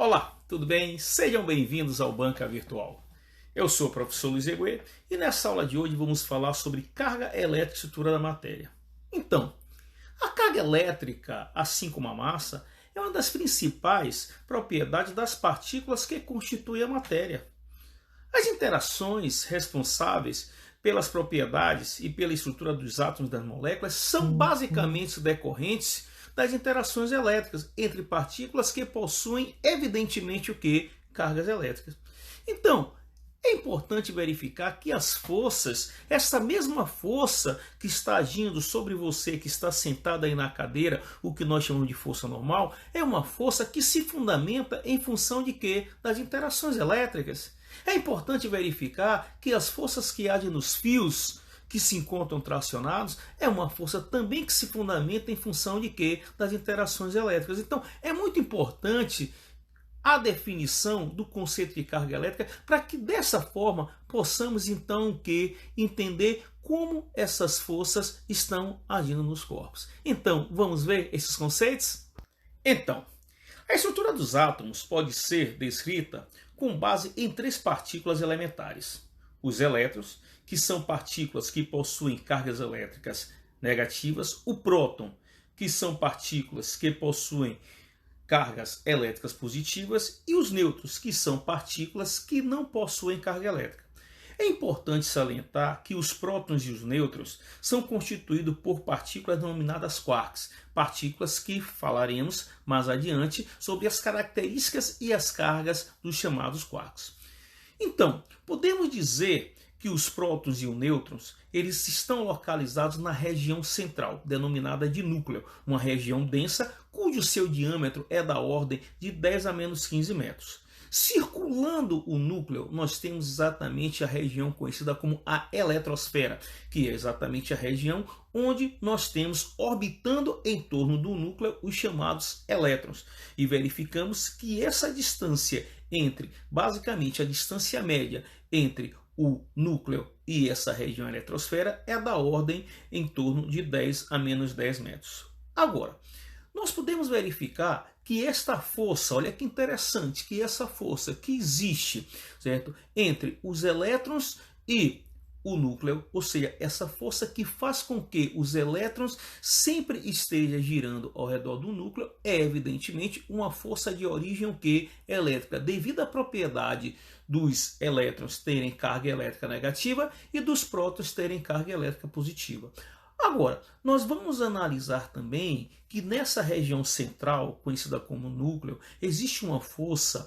Olá, tudo bem? Sejam bem-vindos ao Banca Virtual. Eu sou o professor Luiz Eguê e nessa aula de hoje vamos falar sobre carga elétrica e estrutura da matéria. Então, a carga elétrica, assim como a massa, é uma das principais propriedades das partículas que constituem a matéria. As interações responsáveis pelas propriedades e pela estrutura dos átomos das moléculas são basicamente decorrentes das interações elétricas entre partículas que possuem, evidentemente, o que? Cargas elétricas. Então, é importante verificar que as forças, essa mesma força que está agindo sobre você, que está sentado aí na cadeira, o que nós chamamos de força normal, é uma força que se fundamenta em função de quê? Das interações elétricas. É importante verificar que as forças que agem nos fios que se encontram tracionados é uma força também que se fundamenta em função de quê? Das interações elétricas. Então, é muito importante a definição do conceito de carga elétrica para que dessa forma possamos então entender como essas forças estão agindo nos corpos. Então, vamos ver esses conceitos? Então, a estrutura dos átomos pode ser descrita com base em três partículas elementares. Os elétrons, que são partículas que possuem cargas elétricas negativas. O próton, que são partículas que possuem cargas elétricas positivas. E os nêutrons, que são partículas que não possuem carga elétrica. É importante salientar que os prótons e os nêutrons são constituídos por partículas denominadas quarks, partículas que falaremos mais adiante sobre as características e as cargas dos chamados quarks. Então, podemos dizer que os prótons e os nêutrons eles estão localizados na região central, denominada de núcleo, uma região densa cujo seu diâmetro é da ordem de 10 a menos 15 metros. Circulando o núcleo, nós temos exatamente a região conhecida como a eletrosfera, que é exatamente a região onde nós temos orbitando em torno do núcleo os chamados elétrons. E verificamos que essa distância basicamente a distância média entre o núcleo e essa região eletrosfera é da ordem em torno de 10 a menos 10 metros. Agora, nós podemos verificar que esta força, olha que interessante, que essa força que existe, certo, entre os elétrons e o núcleo, ou seja, essa força que faz com que os elétrons sempre estejam girando ao redor do núcleo, é evidentemente uma força de origem elétrica, devido à propriedade dos elétrons terem carga elétrica negativa e dos prótons terem carga elétrica positiva. Agora, nós vamos analisar também que nessa região central, conhecida como núcleo, existe uma força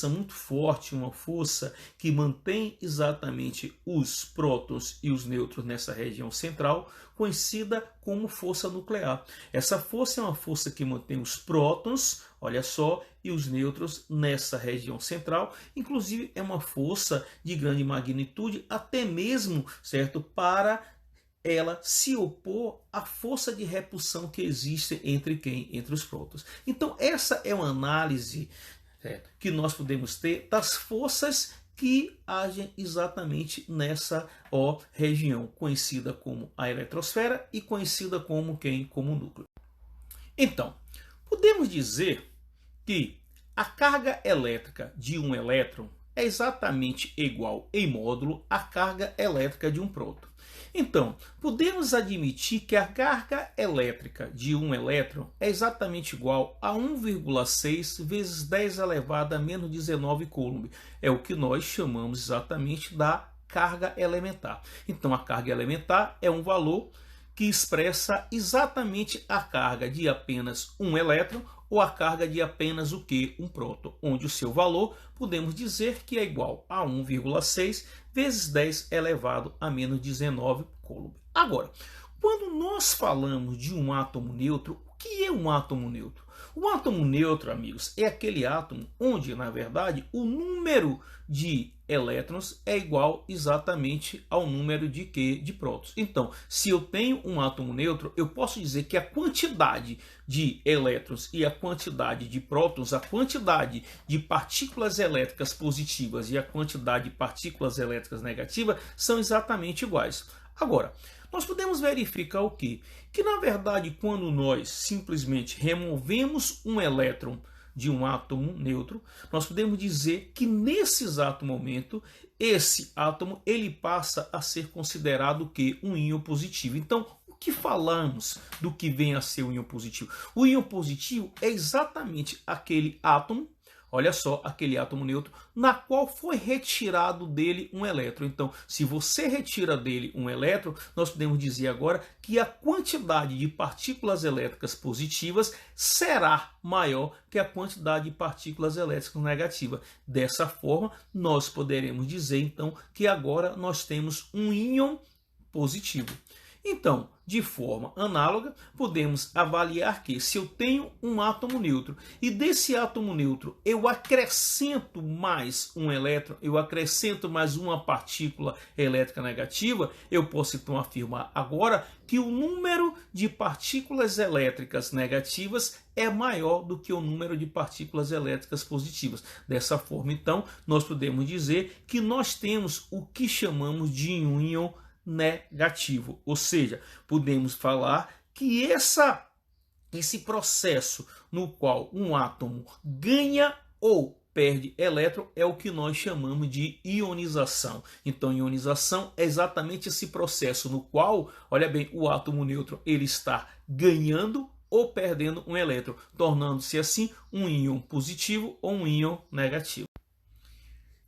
muito forte, uma força que mantém exatamente os prótons e os nêutrons nessa região central, conhecida como força nuclear. Essa força é uma força que mantém os prótons, olha só, e os nêutrons nessa região central. Inclusive, é uma força de grande magnitude, até mesmo, certo, para ela se opor à força de repulsão que existe entre quem? Entre os prótons. Então, essa é uma análise que nós podemos ter das forças que agem exatamente nessa região, conhecida como a eletrosfera e conhecida como quem? Como núcleo. Então, podemos dizer que a carga elétrica de um elétron é exatamente igual em módulo à carga elétrica de um próton. Então, podemos admitir que a carga elétrica de um elétron é exatamente igual a 1,6 vezes 10 elevado a menos 19 coulomb. É o que nós chamamos exatamente da carga elementar. Então, a carga elementar é um valor que expressa exatamente a carga de apenas um elétron ou a carga de apenas um próton, onde o seu valor podemos dizer que é igual a 1,6 vezes 10 elevado a menos 19 coulomb. Agora, quando nós falamos de um átomo neutro, o que é um átomo neutro? O átomo neutro, amigos, é aquele átomo onde, na verdade, o número de elétrons é igual exatamente ao número de prótons. Então, se eu tenho um átomo neutro, eu posso dizer que a quantidade de elétrons e a quantidade de prótons, a quantidade de partículas elétricas positivas e a quantidade de partículas elétricas negativas são exatamente iguais. Agora, nós podemos verificar o quê? Que na verdade, quando nós simplesmente removemos um elétron de um átomo neutro, nós podemos dizer que nesse exato momento, esse átomo ele passa a ser considerado o quê? Um íon positivo. Então, o que falamos do que vem a ser o íon positivo? O íon positivo é exatamente aquele átomo, olha só, aquele átomo neutro, na qual foi retirado dele um elétron. Então, se você retira dele um elétron, nós podemos dizer agora que a quantidade de partículas elétricas positivas será maior que a quantidade de partículas elétricas negativas. Dessa forma, nós poderemos dizer, então, que agora nós temos um íon positivo. Então, de forma análoga, podemos avaliar que se eu tenho um átomo neutro e desse átomo neutro eu acrescento mais um elétron, eu acrescento mais uma partícula elétrica negativa, eu posso então afirmar agora que o número de partículas elétricas negativas é maior do que o número de partículas elétricas positivas. Dessa forma, então, nós podemos dizer que nós temos o que chamamos de um íon negativo, ou seja, podemos falar que esse processo no qual um átomo ganha ou perde elétron é o que nós chamamos de ionização. Então, ionização é exatamente esse processo no qual, olha bem, o átomo neutro ele está ganhando ou perdendo um elétron, tornando-se assim um íon positivo ou um íon negativo.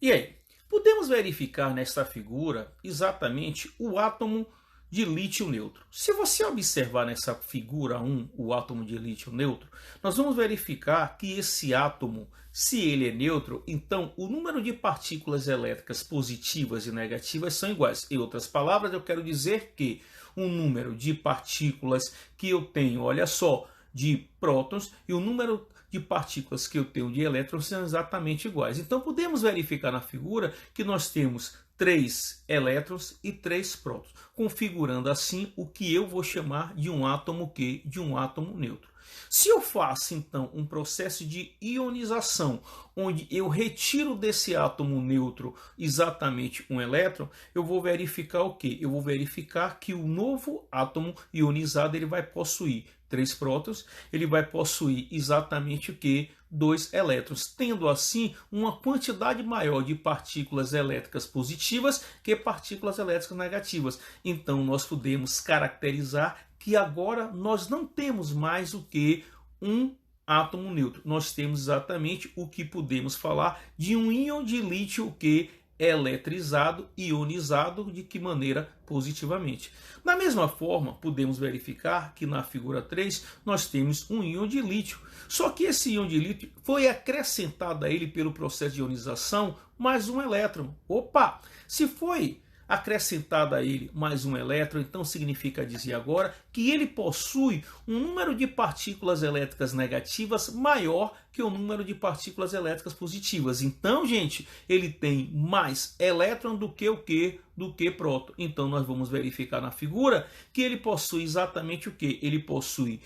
E aí? Podemos verificar nesta figura exatamente o átomo de lítio neutro. Se você observar nessa figura 1, o átomo de lítio neutro, nós vamos verificar que esse átomo, se ele é neutro, então o número de partículas elétricas positivas e negativas são iguais. Em outras palavras, eu quero dizer que o número de partículas que eu tenho, olha só, de prótons e o número de partículas que eu tenho de elétrons são exatamente iguais. Então podemos verificar na figura que nós temos 3 elétrons e 3 prótons, configurando assim o que eu vou chamar de um átomo que de um átomo neutro. Se eu faço então um processo de ionização, onde eu retiro desse átomo neutro exatamente um elétron, eu vou verificar o quê? Eu vou verificar que o novo átomo ionizado ele vai possuir 3 prótons, ele vai possuir exatamente o que? 2 elétrons, tendo assim uma quantidade maior de partículas elétricas positivas que partículas elétricas negativas. Então nós podemos caracterizar que agora nós não temos mais o que um átomo neutro. Nós temos exatamente o que podemos falar de um íon de lítio que eletrizado, ionizado, de que maneira? Positivamente. Da mesma forma, podemos verificar que na figura 3 nós temos um íon de lítio. Só que esse íon de lítio foi acrescentado a ele pelo processo de ionização mais um elétron. Opa! Se foi acrescentado a ele mais um elétron, então significa dizer agora que ele possui um número de partículas elétricas negativas maior que o número de partículas elétricas positivas. Então, gente, ele tem mais elétron do que o quê? Do que próton. Então, nós vamos verificar na figura que ele possui exatamente o que? Ele possui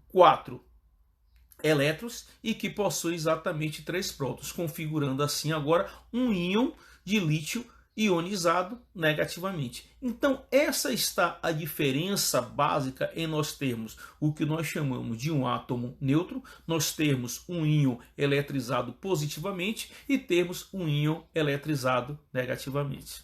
4 elétrons e que possui exatamente 3 prótons, configurando assim agora um íon de lítio ionizado negativamente. Então essa está a diferença básica em nós termos o que nós chamamos de um átomo neutro, nós termos um íon eletrizado positivamente e termos um íon eletrizado negativamente.